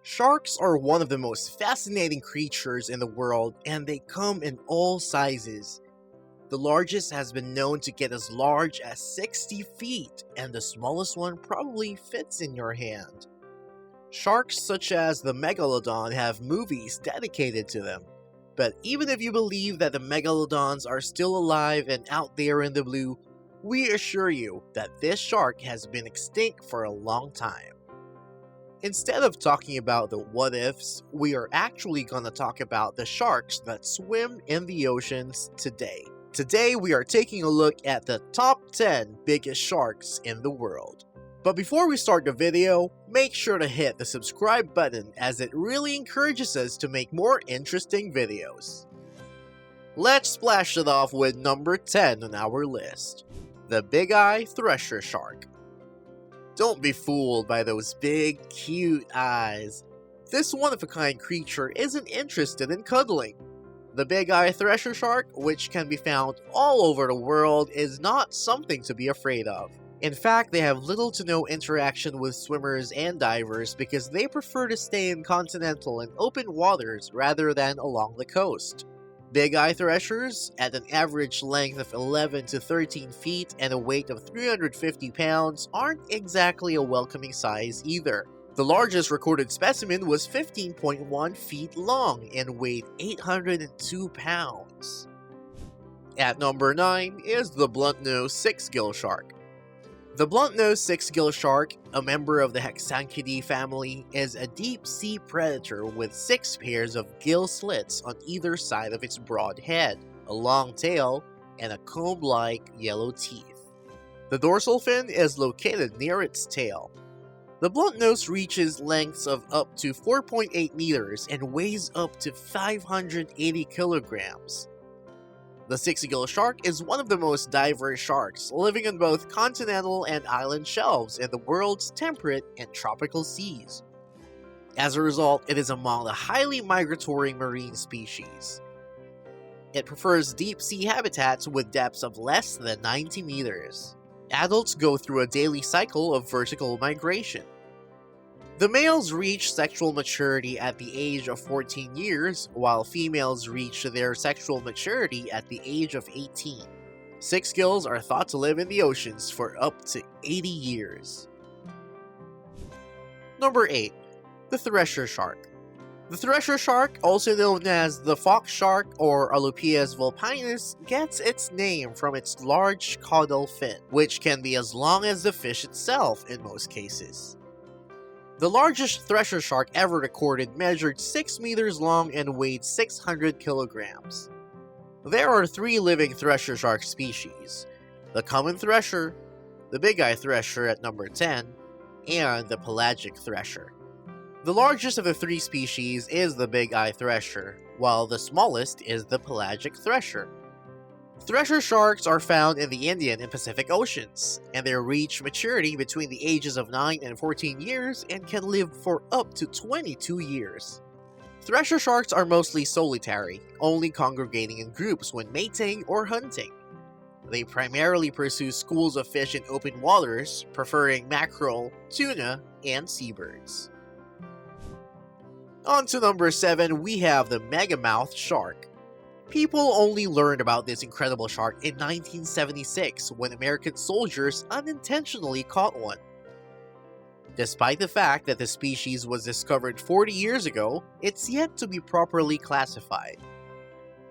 Sharks are one of the most fascinating creatures in the world, and they come in all sizes. The largest has been known to get as large as 60 feet, and the smallest one probably fits in your hand. Sharks such as the Megalodon have movies dedicated to them. But even if you believe that the Megalodons are still alive and out there in the blue, we assure you that this shark has been extinct for a long time. Instead of talking about the what-ifs, we are actually gonna talk about the sharks that swim in the oceans today. Today we are taking a look at the top 10 biggest sharks in the world. But before we start the video, make sure to hit the subscribe button as it really encourages us to make more interesting videos. Let's splash it off with number 10 on our list, the Big Eye Thresher Shark. Don't be fooled by those big, cute eyes. This one-of-a-kind creature isn't interested in cuddling. The Big Eye Thresher Shark, which can be found all over the world, is not something to be afraid of. In fact, they have little to no interaction with swimmers and divers because they prefer to stay in continental and open waters rather than along the coast. Big Eye Threshers, at an average length of 11 to 13 feet and a weight of 350 pounds, aren't exactly a welcoming size either. The largest recorded specimen was 15.1 feet long and weighed 802 pounds. At number 9 is the Bluntnose 6-gill shark. The Bluntnose 6-gill shark, a member of the Hexanchidae family, is a deep-sea predator with 6 pairs of gill slits on either side of its broad head, a long tail, and a comb-like yellow teeth. The dorsal fin is located near its tail. The Bluntnose reaches lengths of up to 4.8 meters and weighs up to 580 kilograms. The 6-gill shark is one of the most diverse sharks, living in both continental and island shelves in the world's temperate and tropical seas. As a result, it is among the highly migratory marine species. It prefers deep-sea habitats with depths of less than 90 meters. Adults go through a daily cycle of vertical migration. The males reach sexual maturity at the age of 14 years, while females reach their sexual maturity at the age of 18. 6-gills are thought to live in the oceans for up to 80 years. Number 8. The Thresher Shark. The Thresher Shark, also known as the Fox Shark or Alopeus vulpinus, gets its name from its large caudal fin, which can be as long as the fish itself in most cases. The largest thresher shark ever recorded measured 6 meters long and weighed 600 kilograms. There are 3 living thresher shark species: the common thresher, the big eye thresher at number 10, and the pelagic thresher. The largest of the 3 species is the big eye thresher, while the smallest is the pelagic thresher. Thresher sharks are found in the Indian and Pacific Oceans, and they reach maturity between the ages of 9 and 14 years and can live for up to 22 years. Thresher sharks are mostly solitary, only congregating in groups when mating or hunting. They primarily pursue schools of fish in open waters, preferring mackerel, tuna, and seabirds. On to number 7, we have the Megamouth Shark. People only learned about this incredible shark in 1976 when American soldiers unintentionally caught one. Despite the fact that the species was discovered 40 years ago, it's yet to be properly classified.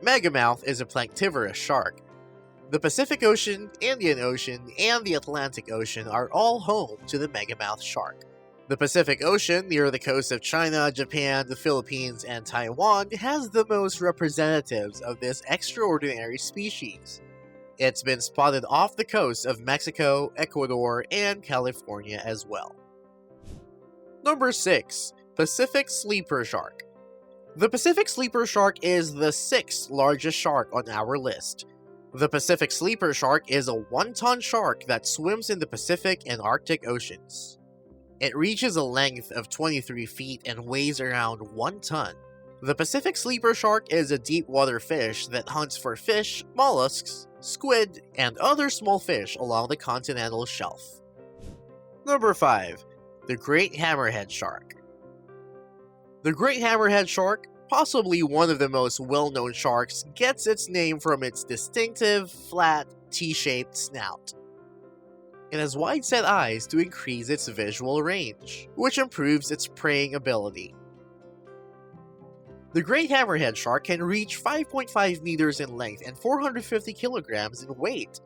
Megamouth is a planktivorous shark. The Pacific Ocean, Indian Ocean, and the Atlantic Ocean are all home to the Megamouth Shark. The Pacific Ocean, near the coasts of China, Japan, the Philippines, and Taiwan, has the most representatives of this extraordinary species. It's been spotted off the coasts of Mexico, Ecuador, and California as well. Number 6. Pacific Sleeper Shark. The Pacific Sleeper Shark is the 6th largest shark on our list. The Pacific Sleeper Shark is a 1-ton shark that swims in the Pacific and Arctic Oceans. It reaches a length of 23 feet and weighs around 1 ton. The Pacific Sleeper Shark is a deep water fish that hunts for fish, mollusks, squid, and other small fish along the continental shelf. Number 5. The Great Hammerhead Shark. The Great Hammerhead Shark, possibly one of the most well-known sharks, gets its name from its distinctive, flat, T-shaped snout. It has wide-set eyes to increase its visual range, which improves its preying ability. The Great Hammerhead Shark can reach 5.5 meters in length and 450 kilograms in weight.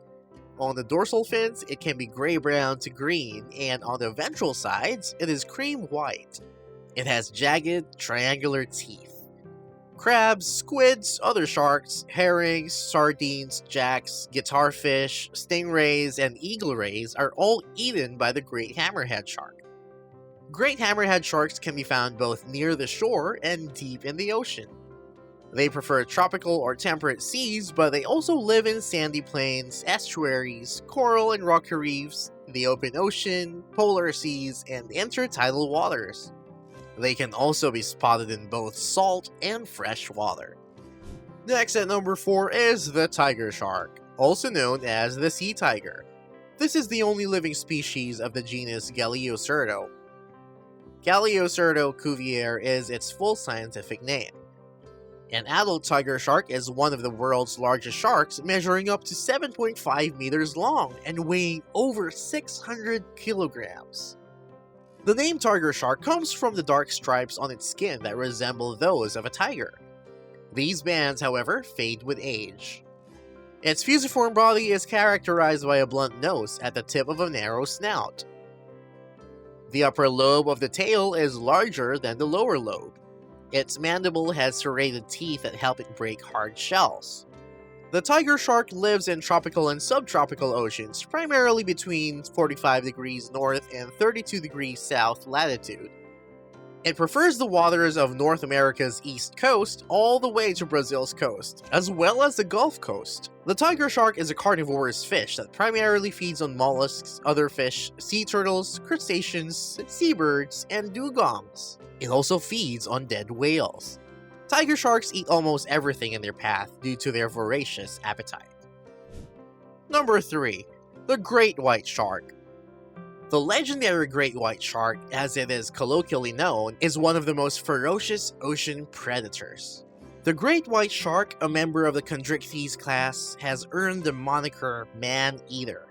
On the dorsal fins, it can be gray-brown to green, and on the ventral sides, it is cream-white. It has jagged, triangular teeth. Crabs, squids, other sharks, herrings, sardines, jacks, guitarfish, stingrays, and eagle rays are all eaten by the Great Hammerhead Shark. Great Hammerhead Sharks can be found both near the shore and deep in the ocean. They prefer tropical or temperate seas, but they also live in sandy plains, estuaries, coral and rocky reefs, the open ocean, polar seas, and intertidal waters. They can also be spotted in both salt and fresh water. Next at number 4 is the tiger shark, also known as the sea tiger. This is the only living species of the genus Galiocerdo. Galiocerdo cuvier is its full scientific name. An adult tiger shark is one of the world's largest sharks, measuring up to 7.5 meters long and weighing over 600 kilograms. The name tiger shark comes from the dark stripes on its skin that resemble those of a tiger. These bands, however, fade with age. Its fusiform body is characterized by a blunt nose at the tip of a narrow snout. The upper lobe of the tail is larger than the lower lobe. Its mandible has serrated teeth that help it break hard shells. The tiger shark lives in tropical and subtropical oceans, primarily between 45 degrees north and 32 degrees south latitude. It prefers the waters of North America's east coast all the way to Brazil's coast, as well as the Gulf Coast. The tiger shark is a carnivorous fish that primarily feeds on mollusks, other fish, sea turtles, crustaceans, seabirds, and dugongs. It also feeds on dead whales. Tiger sharks eat almost everything in their path due to their voracious appetite. Number 3. The Great White Shark. The legendary Great White Shark, as it is colloquially known, is one of the most ferocious ocean predators. The Great White Shark, a member of the Chondrichthyes class, has earned the moniker Man-Eater.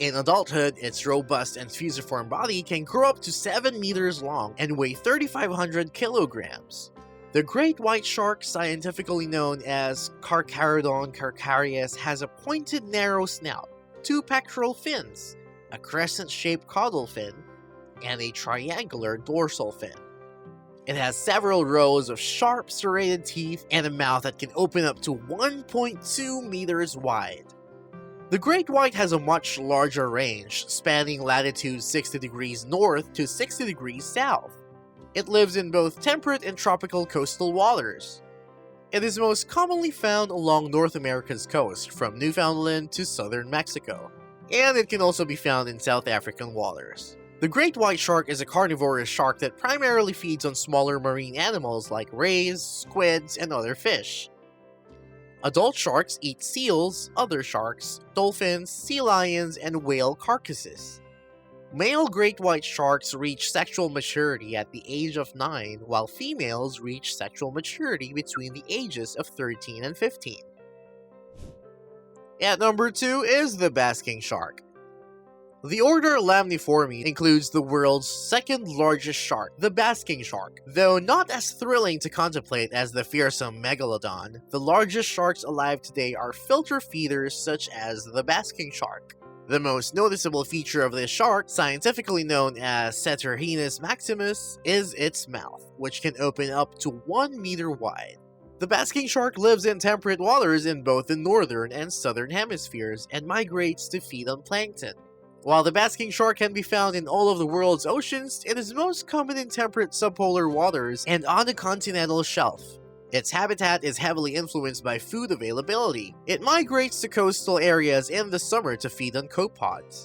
In adulthood, its robust and fusiform body can grow up to 7 meters long and weigh 3,500 kilograms. The Great White Shark, scientifically known as Carcharodon carcharias, has a pointed narrow snout, 2 pectoral fins, a crescent-shaped caudal fin, and a triangular dorsal fin. It has several rows of sharp serrated teeth and a mouth that can open up to 1.2 meters wide. The Great White has a much larger range, spanning latitude 60 degrees north to 60 degrees south. It lives in both temperate and tropical coastal waters. It is most commonly found along North America's coast, from Newfoundland to southern Mexico, and it can also be found in South African waters. The Great White Shark is a carnivorous shark that primarily feeds on smaller marine animals like rays, squids, and other fish. Adult sharks eat seals, other sharks, dolphins, sea lions, and whale carcasses. Male great white sharks reach sexual maturity at the age of 9, while females reach sexual maturity between the ages of 13 and 15. At number 2 is the basking shark. The order Lamniformes includes the world's second largest shark, the basking shark. Though not as thrilling to contemplate as the fearsome megalodon, the largest sharks alive today are filter feeders such as the basking shark. The most noticeable feature of this shark, scientifically known as Ceterhinus maximus, is its mouth, which can open up to 1 meter wide. The basking shark lives in temperate waters in both the northern and southern hemispheres and migrates to feed on plankton. While the basking shark can be found in all of the world's oceans, it is most common in temperate subpolar waters and on the continental shelf. Its habitat is heavily influenced by food availability. It migrates to coastal areas in the summer to feed on copepods.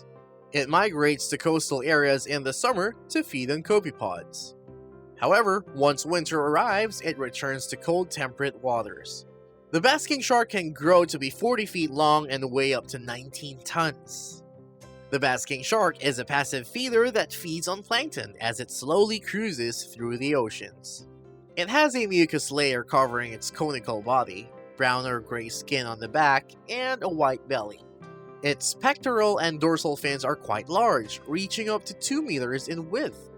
However, once winter arrives, it returns to cold temperate waters. The basking shark can grow to be 40 feet long and weigh up to 19 tons. The basking shark is a passive feeder that feeds on plankton as it slowly cruises through the oceans. It has a mucus layer covering its conical body, brown or gray skin on the back, and a white belly. Its pectoral and dorsal fins are quite large, reaching up to 2 meters in width.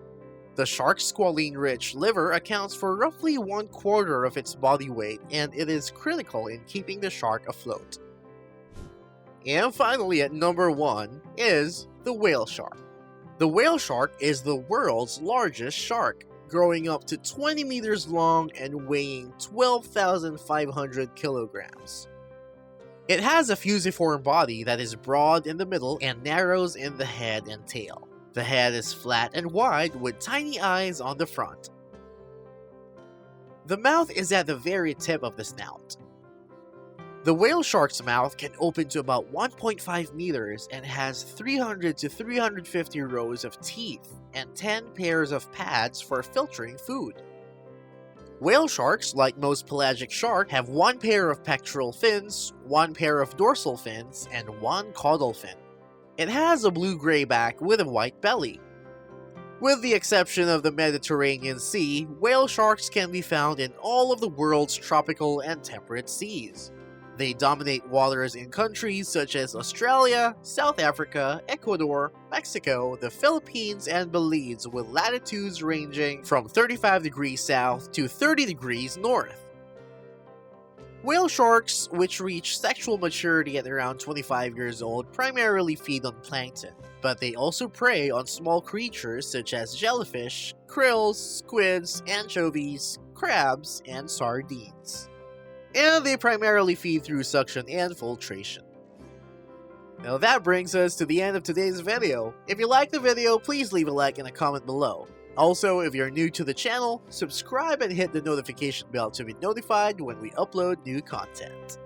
The shark's squalene-rich liver accounts for roughly 1/4 of its body weight, and it is critical in keeping the shark afloat. And finally, at number 1 is the whale shark. The whale shark is the world's largest shark, growing up to 20 meters long and weighing 12,500 kilograms. It has a fusiform body that is broad in the middle and narrows in the head and tail. The head is flat and wide with tiny eyes on the front. The mouth is at the very tip of the snout. The whale shark's mouth can open to about 1.5 meters and has 300 to 350 rows of teeth and 10 pairs of pads for filtering food. Whale sharks, like most pelagic sharks, have 1 pair of pectoral fins, 1 pair of dorsal fins, and 1 caudal fin. It has a blue-gray back with a white belly. With the exception of the Mediterranean Sea, whale sharks can be found in all of the world's tropical and temperate seas. They dominate waters in countries such as Australia, South Africa, Ecuador, Mexico, the Philippines, and Belize, with latitudes ranging from 35 degrees south to 30 degrees north. Whale sharks, which reach sexual maturity at around 25 years old, primarily feed on plankton, but they also prey on small creatures such as jellyfish, krills, squids, anchovies, crabs, and sardines. And they primarily feed through suction and filtration. Now that brings us to the end of today's video. If you liked the video, please leave a like and a comment below. Also, if you're new to the channel, subscribe and hit the notification bell to be notified when we upload new content.